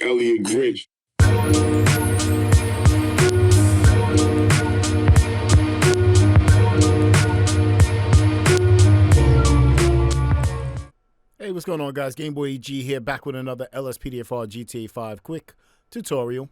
Elliot Grinch. Hey, what's going on, guys? GameboyEG here, back with another LSPDFR GTA 5 quick tutorial.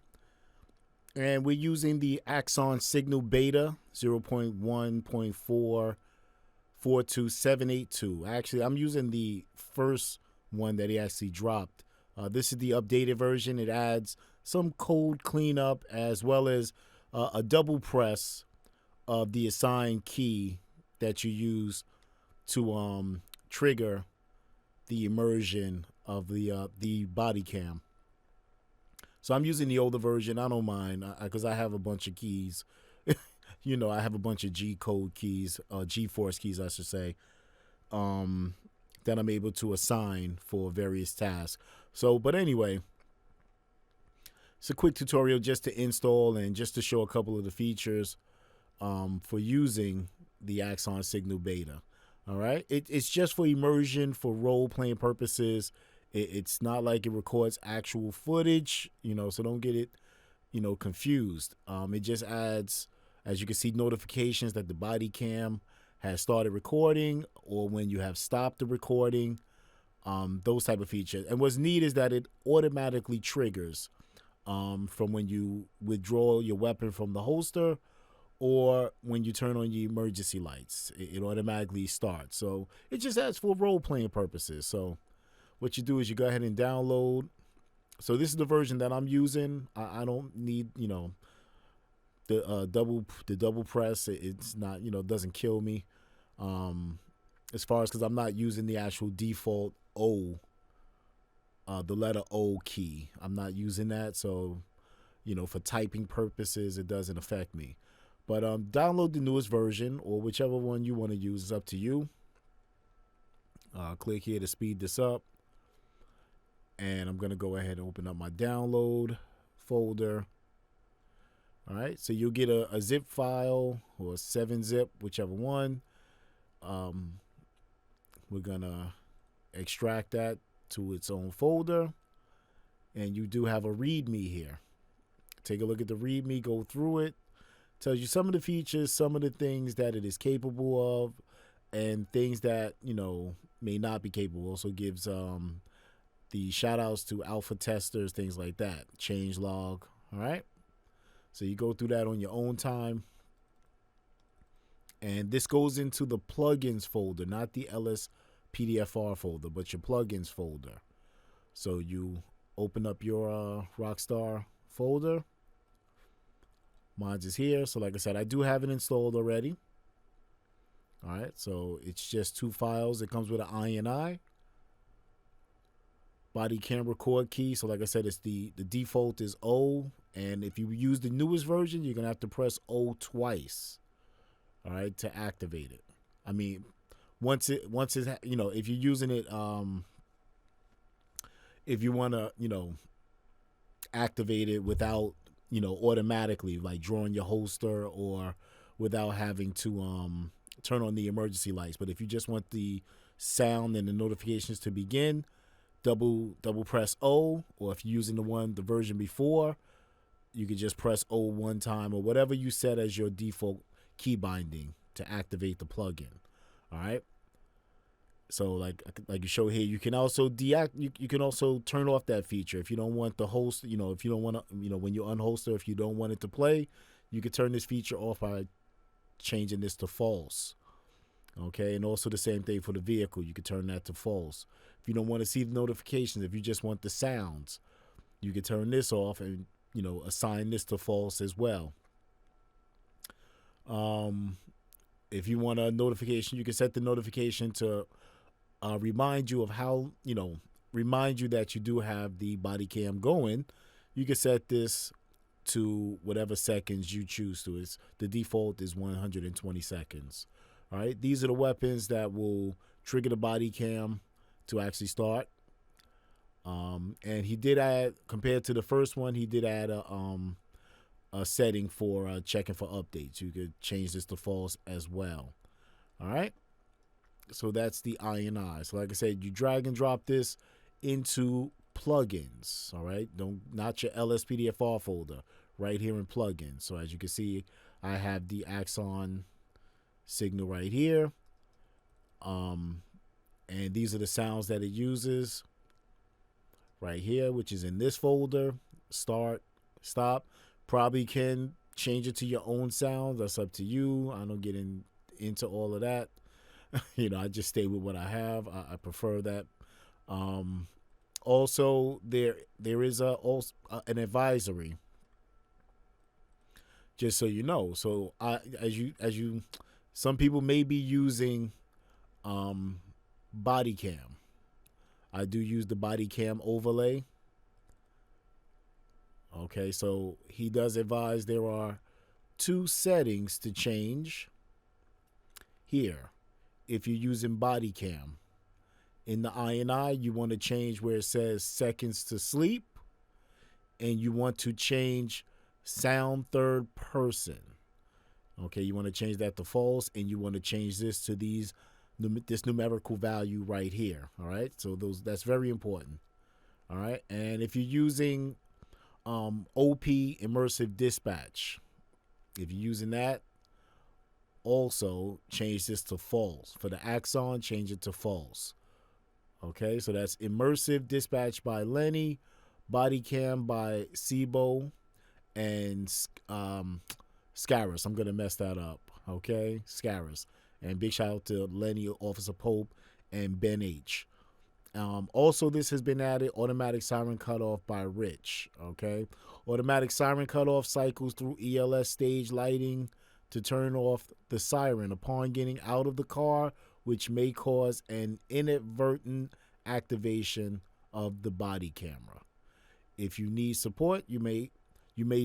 And we're using the Axon Signal Beta 0.1.4.42782. Actually, I'm using the first one that he actually dropped. This is the updated version. It adds some code cleanup as well as a double press of the assigned key that you use to trigger the immersion of the body cam. So I'm using the older version. I don't mind because I have a bunch of keys. You know, I have a bunch of G code keys, G-force keys, I should say, that I'm able to assign for various tasks. So, but anyway, it's a quick tutorial just to install and just to show a couple of the features for using the Axon Signal Beta. All right, it's just for immersion, for role-playing purposes. It's not like it records actual footage, you know, so don't get it, you know, confused. It just adds, as you can see, notifications that the body cam has started recording or when you have stopped the recording, those type of features. And what's neat is that it automatically triggers from when you withdraw your weapon from the holster or when you turn on your emergency lights. It automatically starts. So it just adds for role-playing purposes. So what you do is you go ahead and download. So this is the version that I'm using. I don't need, you know, the double press. It's not, you know, doesn't kill me. As far as, because I'm not using the actual default O, the letter O key. I'm not using that. So, you know, for typing purposes, it doesn't affect me. But download the newest version or whichever one you want to use. Is up to you. Click here to speed this up. And I'm going to go ahead and open up my download folder. All right. So you'll get a zip file or a 7-zip, whichever one. We're going to extract that to its own folder. And you do have a README here. Take a look at the README, go through it. Tells you some of the features, some of the things that it is capable of, and things that, you know, may not be capable. Also gives the shout outs to alpha testers, things like that. Change log. All right. So you go through that on your own time. And this goes into the plugins folder, not the LSPDFR folder, but your plugins folder. So you open up your Rockstar folder. Mods is here. So like I said, I do have it installed already. All right. So it's just 2 files. It comes with an INI. Body cam record key. So like I said, it's the default is O. And if you use the newest version, you're going to have to press O twice. All right. To activate it. I mean, once it's, you know, if you're using it, if you want to, you know, activate it without, you know, automatically like drawing your holster or without having to turn on the emergency lights. But if you just want the sound and the notifications to begin, double press O, or if you're using the version before, you could just press O one time or whatever you set as your default key binding to activate the plugin. All right. So like you show here, you can also you can also turn off that feature if you don't want the host. You know, if you don't want to, you know, when you unholster, if you don't want it to play, you can turn this feature off by changing this to false. Okay, and also the same thing for the vehicle. You can turn that to false. If you don't want to see the notifications, if you just want the sounds, you can turn this off and, you know, assign this to false as well. If you want a notification, you can set the notification to remind you of how, you know, remind you that you do have the body cam going. You can set this to whatever seconds you choose to. It's the default is 120 seconds. All right. These are the weapons that will trigger the body cam to actually start. And he did add, compared to the first one, he did add a setting for checking for updates. You could change this to false as well. All right. So that's the INI. So like I said, you drag and drop this into plugins. All right, not your LSPDFR folder. Right here in plugins. So as you can see, I have the Axon signal right here. And these are the sounds that it uses right here, which is in this folder. Start, stop. Probably can change it to your own sounds. That's up to you. I don't get into all of that. I just stay with what I have. I prefer that. Also, there is an advisory. Just so you know. So some people may be using body cam. I do use the body cam overlay. Okay, so he does advise there are 2 settings to change here if you're using body cam. In the INI, you want to change where it says seconds to sleep, and you want to change sound third person. Okay, you want to change that to false, and you want to change this to this numerical value right here. All right, so that's very important. All right, and if you're using OP immersive dispatch, if you're using that, also change this to false. For the Axon, change it to false. Okay, so that's immersive dispatch by Lenny, body cam by Sibo, and Scaris. I'm going to mess that up. Okay, Scaris. And big shout out to Lenny, Officer Pope, and Ben H. Also, this has been added, automatic siren cutoff by Rich. Okay, automatic siren cutoff cycles through ELS stage lighting to turn off the siren upon getting out of the car, which may cause an inadvertent activation of the body camera. If you need support, you may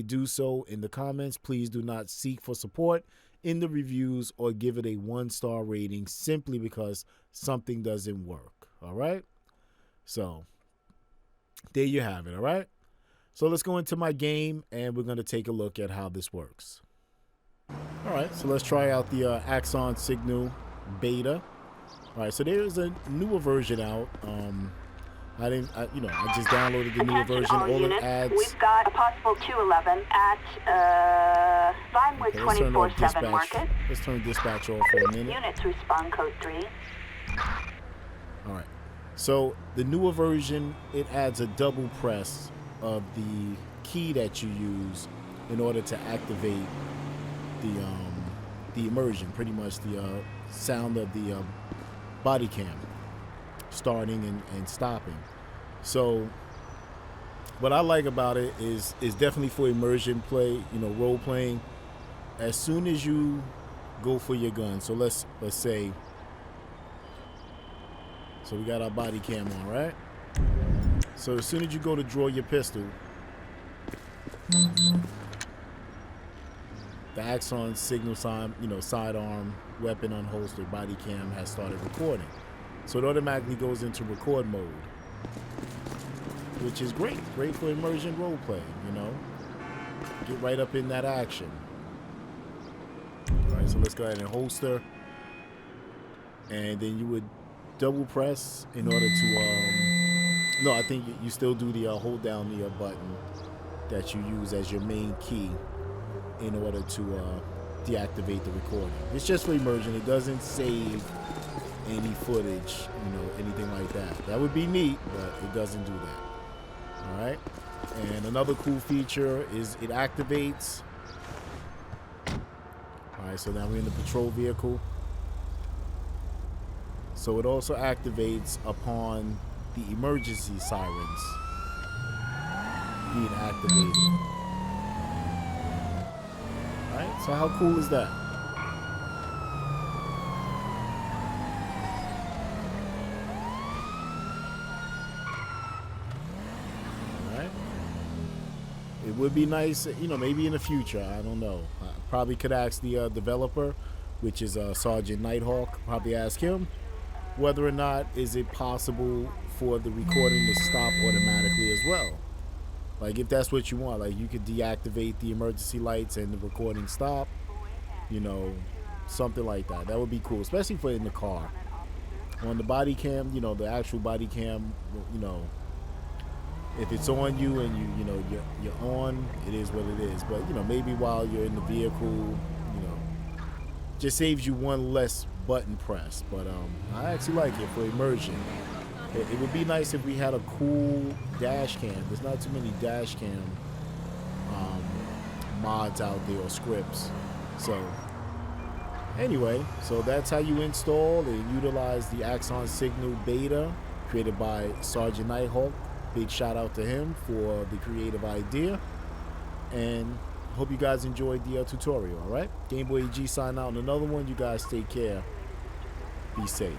do so in the comments. Please do not seek for support in the reviews or give it a 1-star rating simply because something doesn't work. All right? So, there you have it. All right? So, let's go into my game and we're going to take a look at how this works. All right, so let's try out the Axon Signal beta. All right, so there's a newer version out. I just downloaded the newer version. All it adds. We've got a possible 211 at Vinewood 24/7 Market. Let's turn dispatch off for a minute. Units respond code 3. All right, so the newer version, it adds a double press of the key that you use in order to activate the immersion, pretty much the sound of the body cam starting and stopping. So what I like about it is definitely for immersion play, role playing. As soon as you go for your gun, so let's say, so we got our body cam on, right? So as soon as you go to draw your pistol, the Axon signal sign, sidearm, weapon unholstered, body cam has started recording. So it automatically goes into record mode, which is great for immersion role play, Get right up in that action. All right, so let's go ahead and holster. And then you would double press in order to, no, I think you still do the hold down the button that you use as your main key in order to deactivate the recording. It's just for immersion. It doesn't save any footage, anything like that. That would be neat, but it doesn't do that. All right. And another cool feature is it activates. All right, so now we're in the patrol vehicle. So it also activates upon the emergency sirens being activated. Alright, so how cool is that? Alright. It would be nice, maybe in the future, I don't know. I probably could ask the developer, which is Sergeant Nighthawk, probably ask him whether or not is it possible for the recording to stop automatically as well. Like if that's what you want, like you could deactivate the emergency lights and the recording stop, something like that. That would be cool, especially for in the car. On the body cam, the actual body cam, if it's on you and you're on, it is what it is. But maybe while you're in the vehicle, just saves you one less button press. But I actually like it for immersion. It would be nice if we had a cool dash cam. There's not too many dash cam mods out there or scripts. So anyway, so that's how you install and utilize the Axon Signal beta created by Sergeant Nighthawk. Big shout out to him for the creative idea. And hope you guys enjoyed the tutorial, all right? GameboyEG sign out on another one. You guys take care. Be safe.